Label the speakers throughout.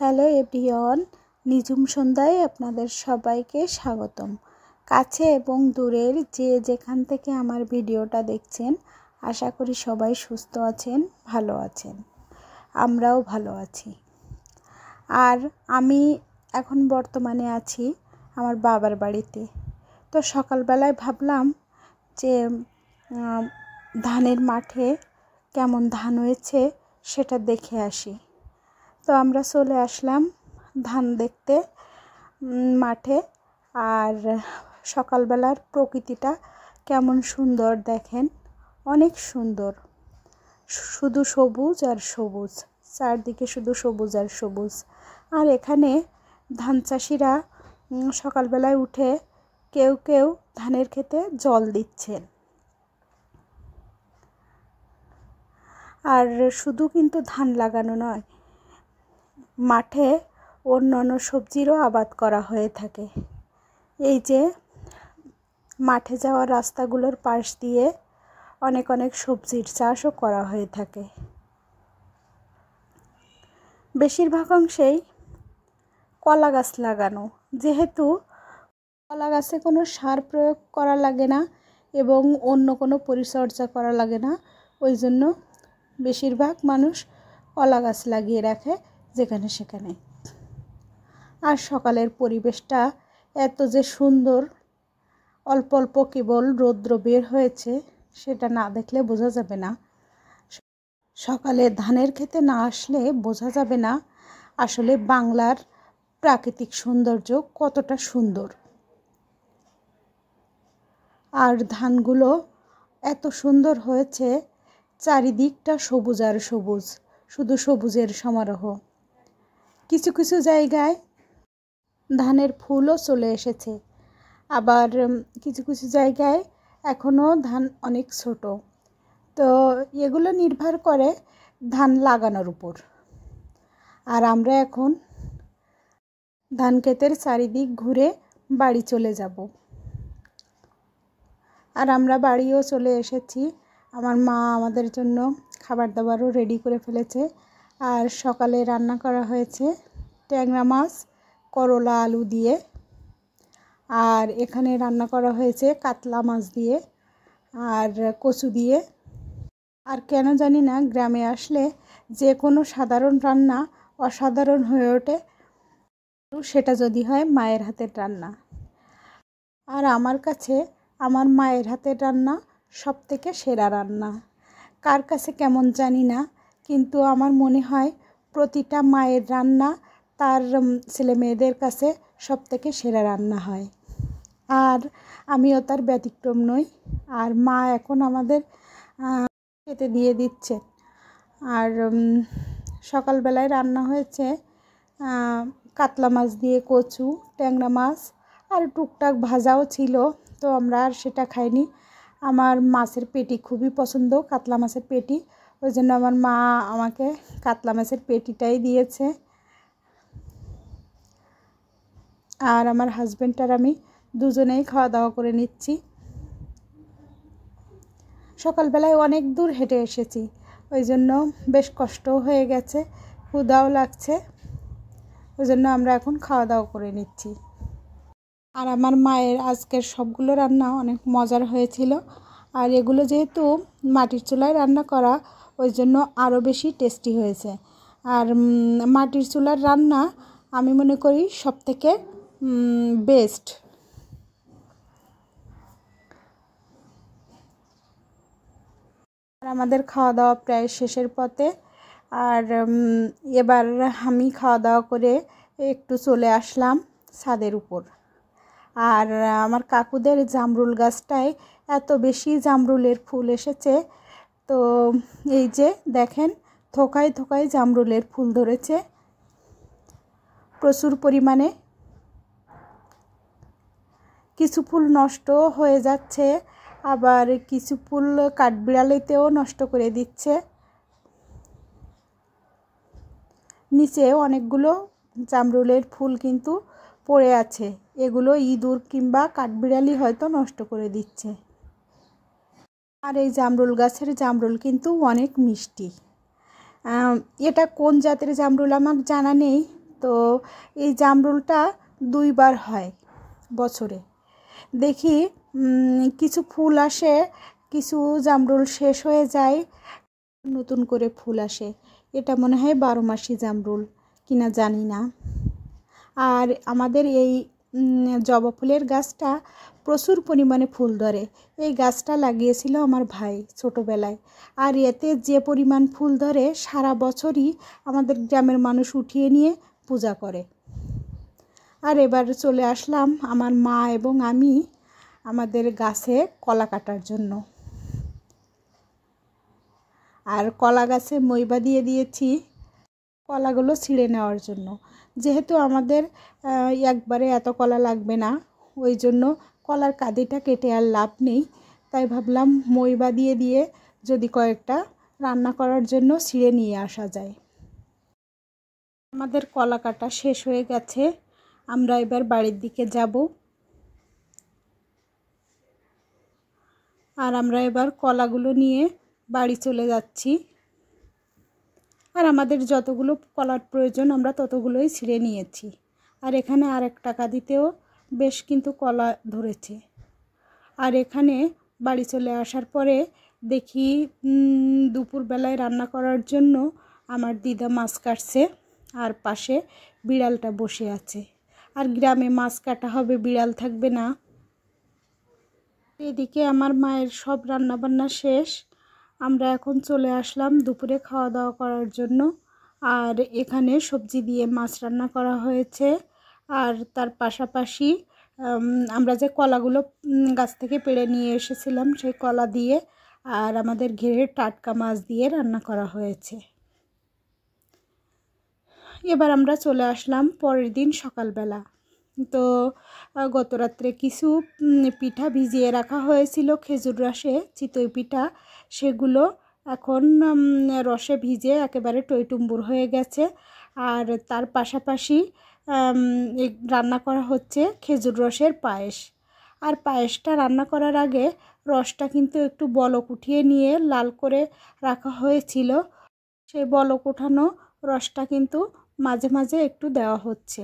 Speaker 1: Hello everyone, নিঝুম সন্ধ্যায় আপনাদের সবাইকে স্বাগতম। কাছে এবং দূরের যে যেখান থেকে আমার ভিডিওটা দেখছেন, আশা করি সবাই সুস্থ আছেন, ভালো আছেন। আমরাও ভালো আছি। আর আমি এখন বর্তমানে আছি আমার বাবার বাড়িতে। তো সকালবেলায় ভাবলাম যে ধানের মাঠে কেমন ধান হয়েছে সেটা দেখে আসি। তো আমরা চলে আসলাম ধান দেখতে মাঠে। আর সকালবেলার প্রকৃতিটা কেমন সুন্দর দেখেন, অনেক সুন্দর, শুধু সবুজ আর সবুজ, চারদিকে শুধু সবুজ আর সবুজ। আর এখানে ধান চাষিরা সকালবেলায় উঠে কেউ কেউ ধানের ক্ষেতে জল দিচ্ছেন। আর শুধু কিন্তু ধান লাগানো নয়, মাঠে অন্যান্য সবজিরও আবাদ করা হয়ে থাকে। এই যে মাঠে যাওয়ার রাস্তাগুলোর পাশ দিয়ে অনেক অনেক সবজির চাষও করা হয়ে থাকে। বেশিরভাগ অংশেই কলা গাছ লাগানো, যেহেতু কলা গাছে কোনো সার প্রয়োগ করা লাগে না এবং অন্য কোনো পরিচর্যা করা লাগে না, ওই জন্য বেশিরভাগ মানুষ কলা গাছ লাগিয়ে রাখে যেখানে সেখানে। আর সকালের পরিবেশটা এত যে সুন্দর, অল্প অল্প কেবল রৌদ্র বের হয়েছে, সেটা না দেখলে বোঝা যাবে না। সকালে ধানের ক্ষেতে না আসলে বোঝা যাবে না আসলে বাংলার প্রাকৃতিক সৌন্দর্য কতটা সুন্দর। আর ধানগুলো এত সুন্দর হয়েছে, চারিদিকটা সবুজ আর সবুজ, শুধু সবুজের সমারোহ। কিছু কিছু জায়গায় ধানের ফুলও চলে এসেছে, আবার কিছু কিছু জায়গায় এখনও ধান অনেক ছোট। তো এগুলো নির্ভর করে ধান লাগানোর উপর। আর আমরা এখন ধান ক্ষেতের চারিদিক ঘুরে বাড়ি চলে যাব। আর আমরা বাড়িও চলে এসেছি। আমার মা আমাদের জন্য খাবার দাবারও রেডি করে ফেলেছে। আর সকালে রান্না করা হয়েছে ট্যাংরা মাছ, করলা, আলু দিয়ে। আর এখানে রান্না করা হয়েছে কাতলা মাছ দিয়ে আর কচু দিয়ে। আর কেন জানি না, গ্রামে আসলে যে কোনো সাধারণ রান্না অসাধারণ হয়ে ওঠে, সেটা যদি হয় মায়ের হাতের রান্না। আর আমার কাছে আমার মায়ের হাতের রান্না সবথেকে সেরা রান্না। কার কাছে কেমন জানি না, কিন্তু আমার মনে হয় প্রতিটা মায়ের রান্না তার ছেলে মেয়েদের কাছে সবথেকে সেরা রান্না হয়। আর আমিও তার ব্যতিক্রম নই। আর মা এখন আমাদের খেতে দিয়ে দিচ্ছে। আর সকালবেলায় রান্না হয়েছে কাতলা মাছ দিয়ে কচু, ট্যাংরা মাছ, আর টুকটাক ভাজাও ছিল। তো আমরা আর সেটা খাইনি। আমার মাছের পেটি খুবই পছন্দ, কাতলা মাছের পেটি, ওই জন্য আমার মা আমাকে কাতলা মাছের পেটিটাই দিয়েছে। আর আমার হাজব্যান্ড আর আমি দুজনেই খাওয়া দাওয়া করে নিচ্ছি। সকালবেলায় অনেক দূর হেঁটে এসেছি, ওই জন্য বেশ কষ্টও হয়ে গেছে, ক্ষুধাও লাগছে, ওই জন্য আমরা এখন খাওয়া দাওয়া করে নিচ্ছি। আর আমার মায়ের আজকের সবগুলো রান্না অনেক মজার হয়েছিল। আর এগুলো যেহেতু মাটির চুলায় রান্না করা, ওই জন্য আরও বেশি টেস্টি হয়েছে। আর মাটির চুলার রান্না আমি মনে করি সবথেকে বেস্ট। আর আমাদের খাওয়া দাওয়া প্রায় শেষের পথে। আর এবার আমি খাওয়া দাওয়া করে একটু চলে আসলাম ছাদের উপর। আর আমার কাকুদের জামরুল গাছটায় এত বেশি জামরুলের ফুল এসেছে, তো এই যে দেখেন থোকায় থোকায় জামরুলের ফুল ধরেছে প্রচুর পরিমাণে। কিছু ফুল নষ্ট হয়ে যাচ্ছে, আবার কিছু ফুল কাঠবিড়ালিতেও নষ্ট করে দিচ্ছে। নিচে অনেকগুলো জামরুলের ফুল কিন্তু পড়ে আছে, এগুলো ইঁদুর কিংবা কাঠবিড়ালি হয়তো নষ্ট করে দিচ্ছে। আর এই জামরুল গাছের জামরুল কিন্তু অনেক মিষ্টি। এটা কোন জাতের জামরুল আমার জানা নেই, তো এই জামরুলটা 2বার হয় বছরে। দেখি কিছু ফুল আসে, কিছু জামরুল শেষ হয়ে যায়, নতুন করে ফুল আসে। এটা মনে হয় 12 মাসি জামরুল কিনা জানি না। আর আমাদের এই জবা ফুলের গাছটা প্রচুর পরিমাণে ফুল ধরে। এই গাছটা লাগিয়েছিল আমার ভাই ছোটোবেলায়। আর এতে যে পরিমাণ ফুল ধরে সারা বছরই আমাদের গ্রামের মানুষ উঠিয়ে নিয়ে পূজা করে। আর এবার চলে আসলাম আমার মা এবং আমি আমাদের গাছে কলা কাটার জন্য। আর কলা গাছে মইবা দিয়ে দিয়েছি কলাগুলো ছিঁড়ে নেওয়ার জন্য। যেহেতু আমাদের একবারে এত কলা লাগবে না, ওই জন্য কলার কাঁদিটা কেটে আর লাভ নেই, তাই ভাবলাম মইবা দিয়ে দিয়ে যদি কয়েকটা রান্না করার জন্য ছিঁড়ে নিয়ে আসা যায়। আমাদের কলা কাটা শেষ হয়ে গেছে, আমরা এবার বাড়ির দিকে যাব। আর আমরা এবার কলাগুলো নিয়ে বাড়ি চলে যাচ্ছি। আর আমাদের যতগুলো কলার প্রয়োজন আমরা ততগুলোই ছিঁড়ে নিয়েছি। আর এখানে আরেকটা কাঁদিতেও বেশ কিন্তু কলা ধরেছে। আর এখানে বাড়ি চলে আসার পরে দেখি দুপুরবেলায় রান্না করার জন্য আমার দিদা মাছ কাটছে, আর পাশে বিড়ালটা বসে আছে। আর গ্রামে মাছ কাটা হবে, বিড়াল থাকবে না। এদিকে আমার মায়ের সব রান্নাবান্না শেষ, আমরা এখন চলে আসলাম দুপুরে খাওয়া দাওয়া করার জন্য। আর এখানে সবজি দিয়ে মাছ রান্না করা হয়েছে। আর তার পাশাপাশি আমরা যে কলাগুলো গাছ থেকে পেড়ে নিয়ে এসেছিলাম সেই কলা দিয়ে আর আমাদের ঘেরের টাটকা মাছ দিয়ে রান্না করা হয়েছে। এবার আমরা চলে আসলাম পরের দিন সকালবেলা। তো গত রাত্রে কিছু পিঠা ভিজিয়ে রাখা হয়েছিল খেজুর রসে, চিতই পিঠা, সেগুলো এখন রসে ভিজে একেবারে টইটুম্বুর হয়ে গেছে। আর তার পাশাপাশি রান্না করা হচ্ছে খেজুর রসের পায়েস। আর পায়েসটা রান্না করার আগে রসটা কিন্তু একটু বলক উঠিয়ে নিয়ে লাল করে রাখা হয়েছিল। সেই বলক উঠানো রসটা কিন্তু মাঝে মাঝে একটু দেওয়া হচ্ছে।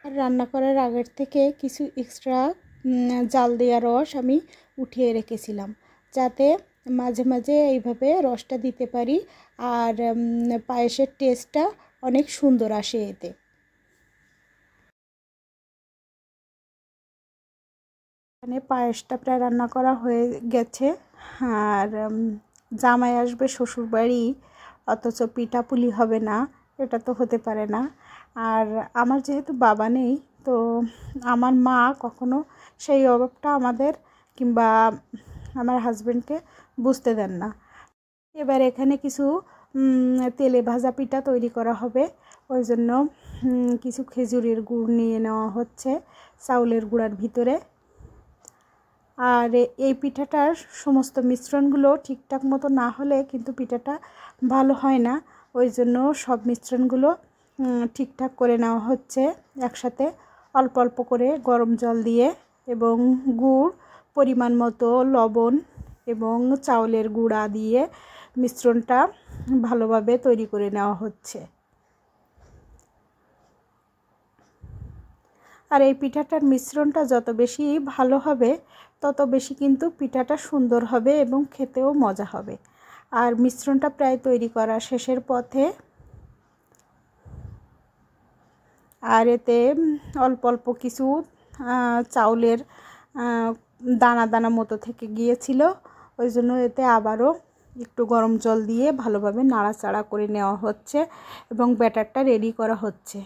Speaker 1: আর রান্না করার আগের থেকে কিছু এক্সট্রা জাল দেওয়া রস আমি উঠিয়ে রেখেছিলাম, যাতে মাঝে মাঝে এইভাবে রসটা দিতে পারি। আর পায়েসের টেস্টটা অনেক সুন্দর আসে এতে। এখানে পায়েসটা প্রায় রান্না করা হয়ে গেছে। আর জামাই আসবে শ্বশুরবাড়ি, অথচ পিঠাপুলি হবে না, এটা তো হতে পারে না। আর আমার যেহেতু বাবা নেই, তো আমার মা কখনো সেই অভাবটা আমাদের কিংবা আমার হাজব্যান্ডকে বুঝতে দেন না। এবার এখানে কিছু তেলে ভাজা পিঠা তৈরি করা হবে, ওই জন্য কিছু খেজুরের গুড় নিয়ে নেওয়া হচ্ছে চাউলের গুঁড়ার ভিতরে। আর এই পিঠাটার সমস্ত মিশ্রণগুলো ঠিকঠাক মতো না হলে কিন্তু পিঠাটা ভালো হয় না, ওই জন্য সব মিশ্রণগুলো ঠিকঠাক করে নেওয়া হচ্ছে একসাথে অল্প অল্প করে গরম জল দিয়ে, এবং গুড় পরিমাণ মতো, লবণ এবং চাউলের গুঁড়া দিয়ে মিশ্রণটা ভালোভাবে তৈরি করে নেওয়া হচ্ছে। আর এই পিঠাটার মিশ্রণটা যত বেশি ভালো হবে তত বেশি কিন্তু পিঠাটা সুন্দর হবে এবং খেতেও মজা হবে। আর মিশ্রণটা প্রায় তৈরি করা শেষের পথে। আর এতে অল্প অল্প কিছু চাউলের দানা দানা মতো থেকে গিয়েছিল, ওই জন্য এতে আবারও একটু গরম জল দিয়ে ভালোভাবে নাড়াচাড়া করে নেওয়া হচ্ছে এবং ব্যাটারটা রেডি করা হচ্ছে।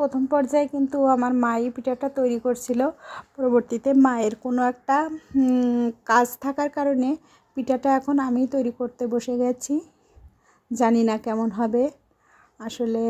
Speaker 1: প্রথম পর্যায়ে কিন্তু আমার মাই পিঠাটা তৈরি করছিল, পরবর্তীতে মায়ের কোনো একটা কাজ থাকার কারণে পিঠাটা এখন আমি তৈরি করতে বসে গেছি। জানি না কেমন হবে। আসলে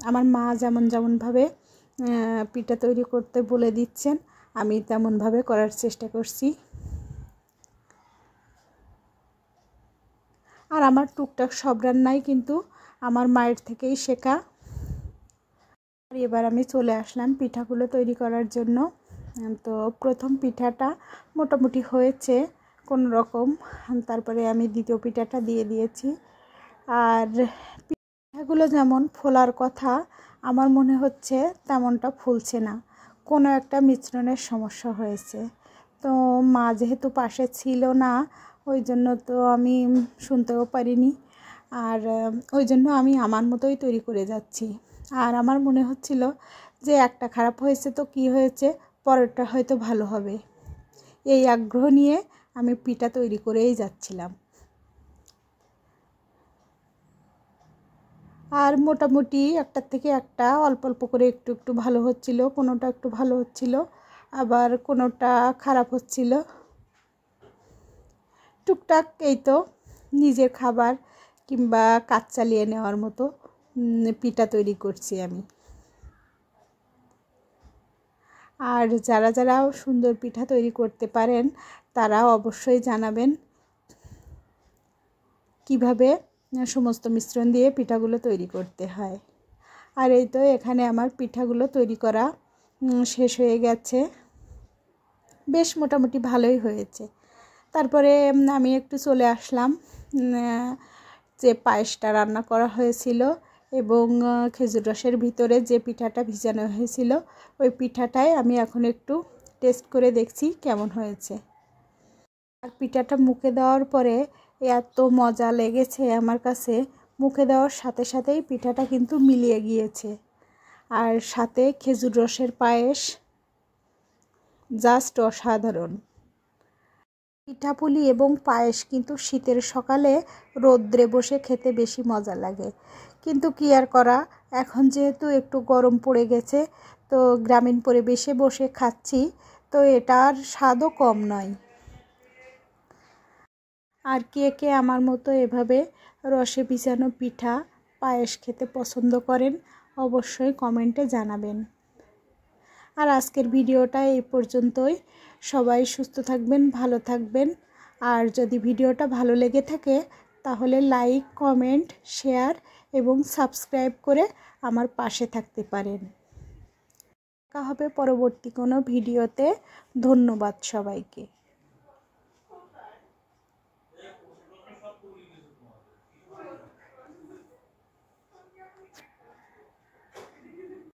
Speaker 1: আমার মা যেমনভাবে পিঠা তৈরি করতে বলে দিচ্ছেন আমি তেমনভাবে করার চেষ্টা করছি। আর আমার টুকটাক সব রান্নাই কিন্তু আমার মায়ের থেকেই শেখা। আর এবার আমি চলে আসলাম পিঠাগুলো তৈরি করার জন্য। তো প্রথম পিঠাটা মোটামুটি হয়েছে কোনো রকম, তারপরে আমি দ্বিতীয় পিঠাটা দিয়ে দিয়েছি। আর এগুলো যেমন ফোলার কথা, আমার মনে হচ্ছে তেমনটা ফুলছে না, কোনো একটা মিশ্রণের সমস্যা হয়েছে। তো মা যেহেতু পাশে ছিল না, ওই জন্য তো আমি শুনতেও পারিনি। আর ওই জন্য আমি আমার মতোই তৈরি করে যাচ্ছি। আর আমার মনে হচ্ছিল যে একটা খারাপ হয়েছে তো কি হয়েছে, পরেরটা হয়তো ভালো হবে, এই আগ্রহ নিয়ে আমি পিঠা তৈরি করেই যাচ্ছিলাম। আর মোটামুটি একটার থেকে একটা অল্প অল্প করে একটু একটু ভালো হচ্ছিল, কোনোটা একটু ভালো হচ্ছিল, আবার কোনোটা খারাপ হচ্ছিল। টুকটাক এই তো নিজের খাবার কিংবা কাজ চালিয়ে নেওয়ার মতো পিঠা তৈরি করছি আমি। আর যারা যারা সুন্দর পিঠা তৈরি করতে পারেন তারা অবশ্যই জানাবেন কিভাবে সমস্ত মিশ্রণ দিয়ে পিঠাগুলো তৈরি করতে হয়। আর এই তো এখানে আমার পিঠাগুলো তৈরি করা শেষ হয়ে গেছে, বেশ মোটামুটি ভালোই হয়েছে। তারপরে আমি একটু চলে আসলাম যে পায়েসটা রান্না করা হয়েছিল এবং খেজুর রসের ভিতরে যে পিঠাটা ভিজানো হয়েছিল ওই পিঠাটাই আমি এখন একটু টেস্ট করে দেখছি কেমন হয়েছে। আর পিঠাটা মুখে দেওয়ার পরে এত মজা লেগেছে আমার কাছে, মুখে দেওয়ার সাথে সাথেই পিঠাটা কিন্তু মিলিয়ে গিয়েছে। আর সাথে খেজুর রসের পায়েস, জাস্ট অসাধারণ। পিঠাপুলি এবং পায়েস কিন্তু শীতের সকালে রোদ্রে বসে খেতে বেশি মজা লাগে, কিন্তু কি আর করা, এখন যেহেতু একটু গরম পড়ে গেছে তো গ্রামীণ পরিবেশে বসে খাচ্ছি, তো এটার স্বাদও কম নয়। আর কে কে আমার মতো এভাবে রসে ভিজানো পিঠা পায়েস খেতে পছন্দ করেন অবশ্যই কমেন্টে জানাবেন। আর আজকের ভিডিওটা এই পর্যন্তই। সবাই সুস্থ থাকবেন, ভালো থাকবেন। আর যদি ভিডিওটা ভালো লেগে থাকে তাহলে লাইক, কমেন্ট, শেয়ার এবং সাবস্ক্রাইব করে আমার পাশে থাকতে পারেন। দেখা হবে পরবর্তী কোনো ভিডিওতে। ধন্যবাদ সবাইকে।